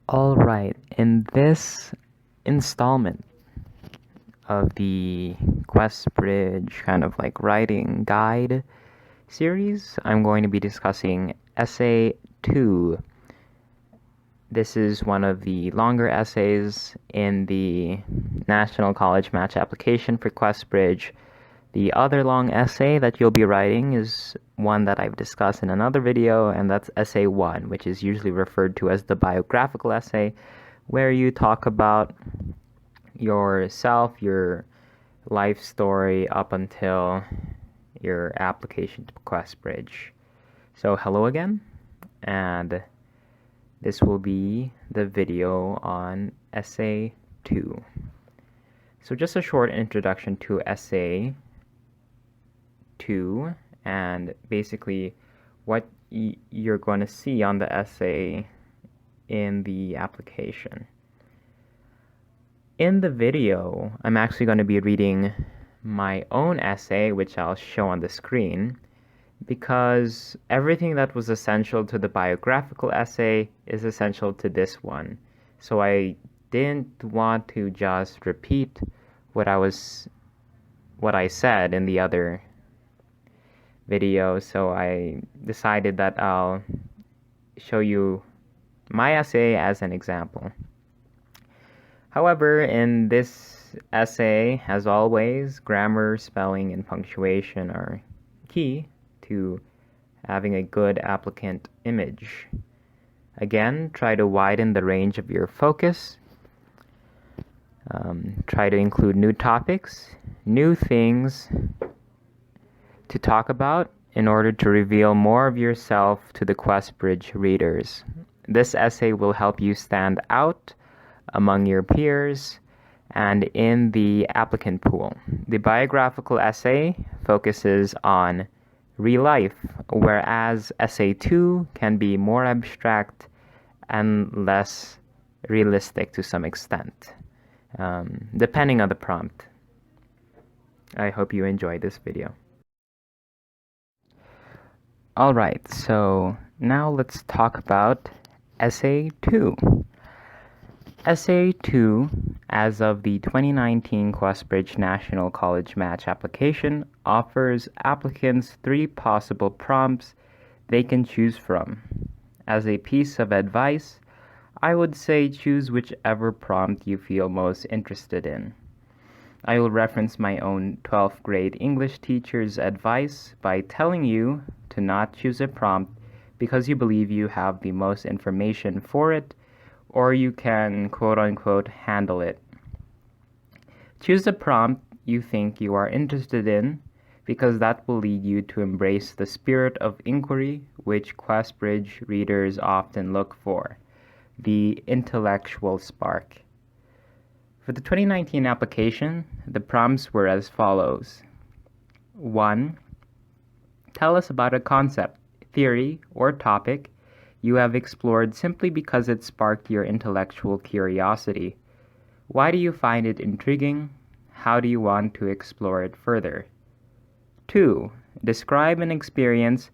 Alright, in this installment of the Questbridge kind of like writing guide series, I'm going to be discussing Essay 2. This is one of the longer essays in the National College Match application for Questbridge. The other long essay that you'll be writing is one that I've discussed in another video, and that's Essay 1, which is usually referred to as the biographical essay, where you talk about yourself, your life story up until your application to Questbridge. So hello again, and this will be the video on Essay 2. So just a short introduction to Essay 2 and basically what you're going to see on the essay in the application. In the video, I'm actually going to be reading my own essay, which I'll show on the screen, because everything that was essential to the biographical essay is essential to this one. So I didn't want to just repeat what I said in the other video, so I decided that I'll show you my essay as an example. However, in this essay, as always, grammar, spelling, and punctuation are key to having a good applicant image. Again, try to widen the range of your focus. Try to include new topics, new things to talk about in order to reveal more of yourself to the Questbridge readers. This essay will help you stand out among your peers and in the applicant pool. The biographical essay focuses on real life, whereas Essay 2 can be more abstract and less realistic to some extent, depending on the prompt. I hope you enjoyed this video. Alright, so now let's talk about Essay 2. Essay 2, as of the 2019 Questbridge National College Match application, offers applicants 3 possible prompts they can choose from. As a piece of advice, I would say choose whichever prompt you feel most interested in. I will reference my own 12th grade English teacher's advice by telling you to not choose a prompt because you believe you have the most information for it, or you can quote-unquote handle it. Choose a prompt you think you are interested in because that will lead you to embrace the spirit of inquiry which Questbridge readers often look for, the intellectual spark. For the 2019 application, the prompts were as follows. 1. Tell us about a concept, theory, or topic you have explored simply because it sparked your intellectual curiosity. Why do you find it intriguing? How do you want to explore it further? 2. Describe an experience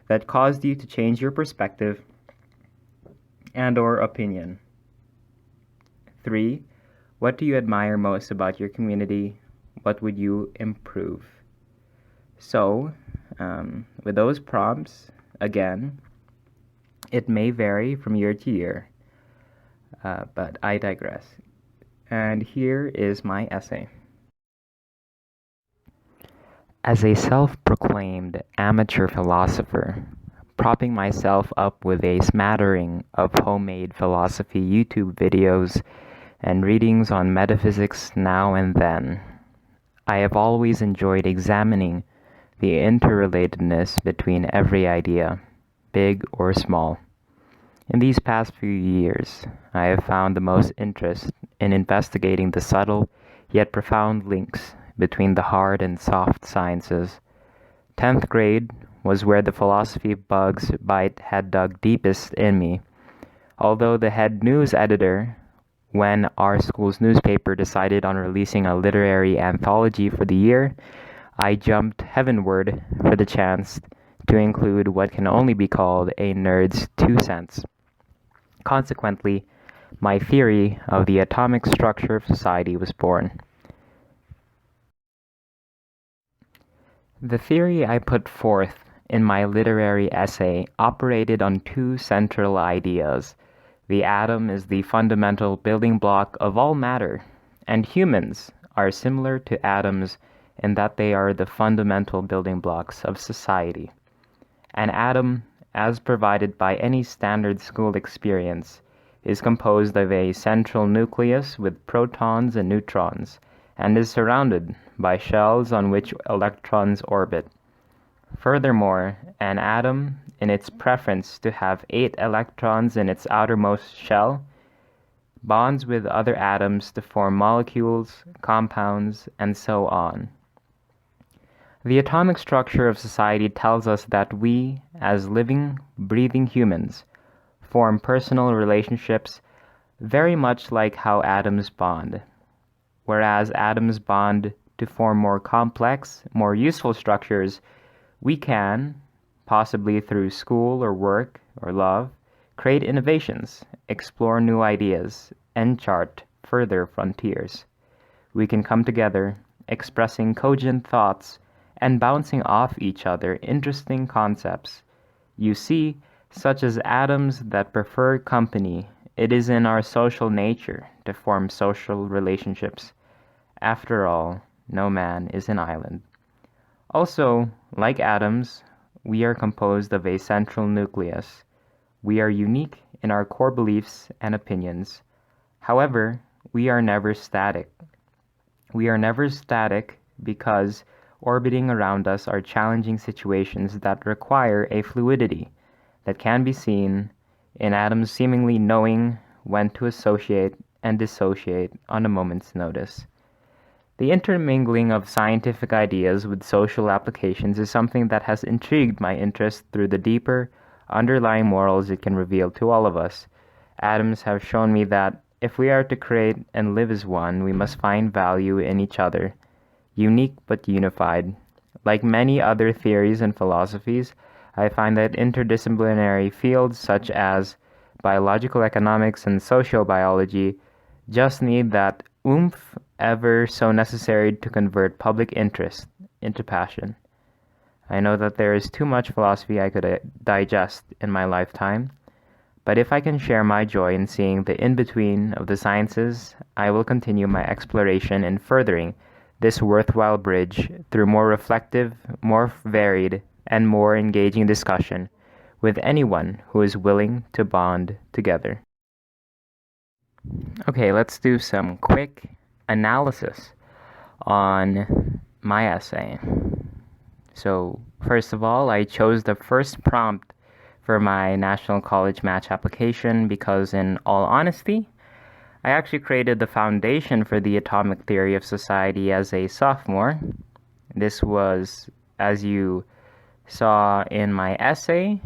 that caused you to change your perspective and/or opinion. 3. What do you admire most about your community? What would you improve? So, with those prompts, again, it may vary from year to year, but I digress. And here is my essay. As a self-proclaimed amateur philosopher, propping myself up with a smattering of homemade philosophy YouTube videos and readings on metaphysics now and then, I have always enjoyed examining the interrelatedness between every idea, big or small. In these past few years, I have found the most interest in investigating the subtle yet profound links between the hard and soft sciences. 10th grade was where the philosophy bug's bite had dug deepest in me. Although the head news editor, when our school's newspaper decided on releasing a literary anthology for the year, I jumped heavenward for the chance to include what can only be called a nerd's 2 cents. Consequently, my theory of the atomic structure of society was born. The theory I put forth in my literary essay operated on two central ideas. The atom is the fundamental building block of all matter, and humans are similar to atoms in that they are the fundamental building blocks of society. An atom, as provided by any standard school experience, is composed of a central nucleus with protons and neutrons, and is surrounded by shells on which electrons orbit. Furthermore, an atom, in its preference to have 8 electrons in its outermost shell, bonds with other atoms to form molecules, compounds, and so on. The atomic structure of society tells us that we, as living, breathing humans, form personal relationships very much like how atoms bond. Whereas atoms bond to form more complex, more useful structures, we can, possibly through school or work or love, create innovations, explore new ideas, and chart further frontiers. We can come together, expressing cogent thoughts and bouncing off each other interesting concepts. You see, such as atoms that prefer company, it is in our social nature to form social relationships. After all, no man is an island. Also, like atoms, we are composed of a central nucleus. We are unique in our core beliefs and opinions. However, we are never static. We are never static because orbiting around us are challenging situations that require a fluidity that can be seen in atoms seemingly knowing when to associate and dissociate on a moment's notice. The intermingling of scientific ideas with social applications is something that has intrigued my interest through the deeper, underlying morals it can reveal to all of us. Atoms have shown me that if we are to create and live as one, we must find value in each other, unique but unified. Like many other theories and philosophies, I find that interdisciplinary fields such as biological economics and sociobiology just need that oomph ever so necessary to convert public interest into passion. I know that there is too much philosophy I could digest in my lifetime, but if I can share my joy in seeing the in-between of the sciences, I will continue my exploration in furthering this worthwhile bridge through more reflective, more varied, and more engaging discussion with anyone who is willing to bond together. Okay, let's do some quick analysis on my essay. So, first of all, I chose the first prompt for my National College Match application because, in all honesty, I actually created the foundation for the atomic theory of society as a sophomore. This was, as you saw in my essay,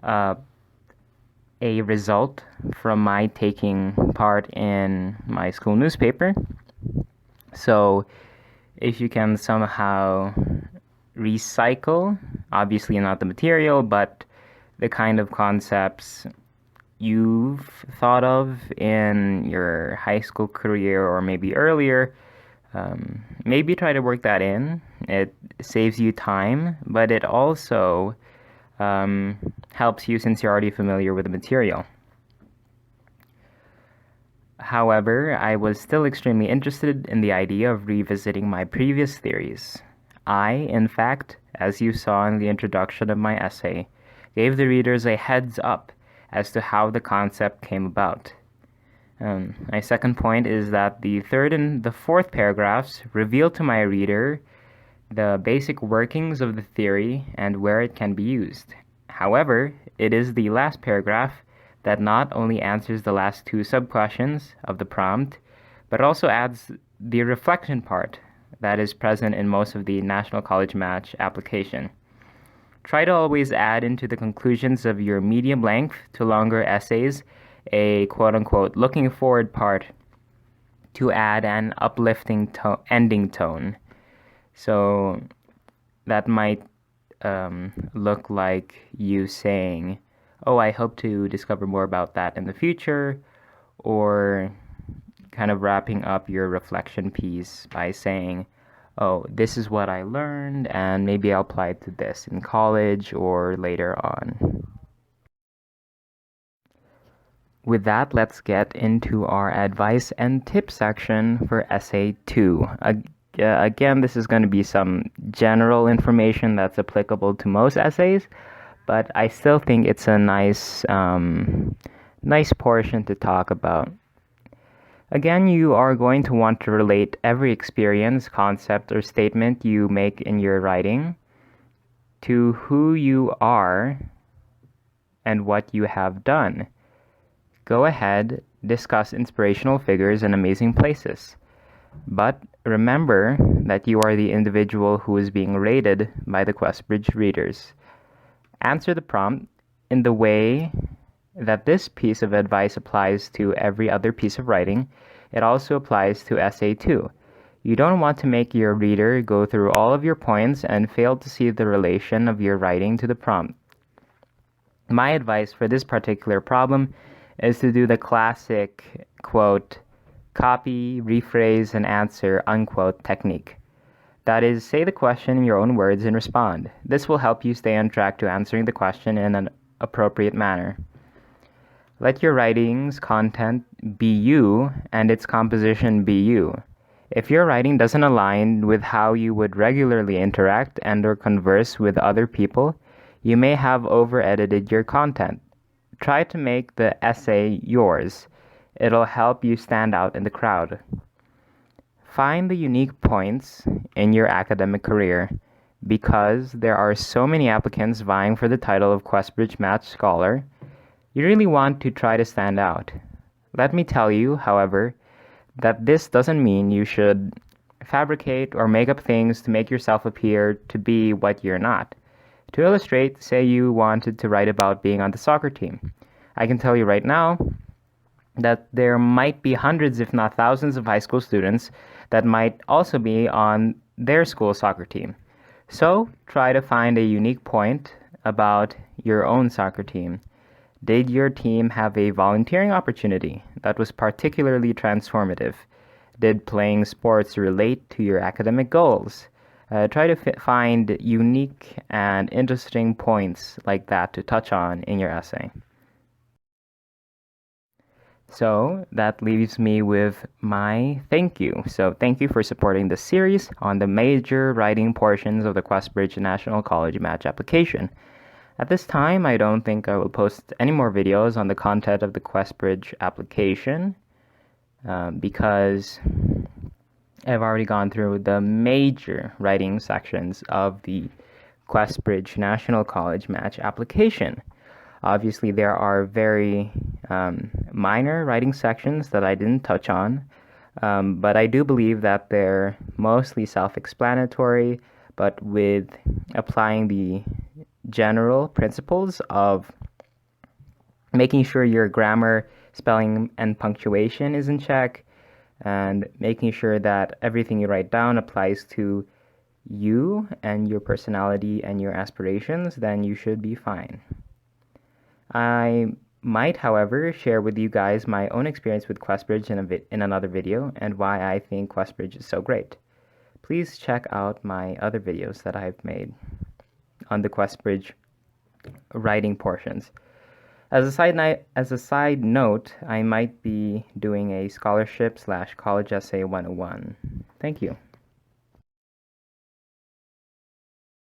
a result from my taking part in my school newspaper. So if you can somehow recycle, obviously not the material, but the kind of concepts you've thought of in your high school career or maybe earlier, maybe try to work that in. It saves you time, but it also helps you since you're already familiar with the material. However, I was still extremely interested in the idea of revisiting my previous theories. I, in fact, as you saw in the introduction of my essay, gave the readers a heads up as to how the concept came about. My second point is that the third and the fourth paragraphs reveal to my reader the basic workings of the theory and where it can be used. However, it is the last paragraph that not only answers the last two sub-questions of the prompt, but also adds the reflection part that is present in most of the National College Match application. Try to always add into the conclusions of your medium length to longer essays a quote-unquote looking forward part to add an uplifting ending tone. So that might look like you saying, "Oh, I hope to discover more about that in the future," or kind of wrapping up your reflection piece by saying, oh, this is what I learned, and maybe I'll apply it to this in college or later on. With that, let's get into our advice and tip section for Essay 2. Again, this is going to be some general information that's applicable to most essays, but I still think it's a nice portion to talk about. Again, you are going to want to relate every experience, concept, or statement you make in your writing to who you are and what you have done. Go ahead, discuss inspirational figures and amazing places. But remember that you are the individual who is being rated by the Questbridge readers. Answer the prompt in the way that this piece of advice applies to every other piece of writing. It also applies to Essay 2. You don't want to make your reader go through all of your points and fail to see the relation of your writing to the prompt. My advice for this particular problem is to do the classic, quote, copy, rephrase, and answer, unquote, technique. That is, say the question in your own words and respond. This will help you stay on track to answering the question in an appropriate manner. Let your writing's content be you and its composition be you. If your writing doesn't align with how you would regularly interact and or converse with other people, you may have over-edited your content. Try to make the essay yours. It'll help you stand out in the crowd. Find the unique points in your academic career. Because there are so many applicants vying for the title of Questbridge Math Scholar, you really want to try to stand out. Let me tell you, however, that this doesn't mean you should fabricate or make up things to make yourself appear to be what you're not. To illustrate, say you wanted to write about being on the soccer team. I can tell you right now that there might be hundreds, if not thousands, of high school students that might also be on their school soccer team. So try to find a unique point about your own soccer team. Did your team have a volunteering opportunity that was particularly transformative? Did playing sports relate to your academic goals? Try to find unique and interesting points like that to touch on in your essay. So that leaves me with my thank you. So thank you for supporting the series on the major writing portions of the Questbridge National College Match application. At this time, I don't think I will post any more videos on the content of the Questbridge application because I've already gone through the major writing sections of the Questbridge National College Match application. Obviously, there are very minor writing sections that I didn't touch on, but I do believe that they're mostly self-explanatory, but with applying the general principles of making sure your grammar, spelling, and punctuation is in check, and making sure that everything you write down applies to you and your personality and your aspirations, then you should be fine. I might, however, share with you guys my own experience with Questbridge in another video and why I think Questbridge is so great. Please check out my other videos that I've made on the Questbridge writing portions. As a side note, I might be doing a scholarship/college essay 101. Thank you.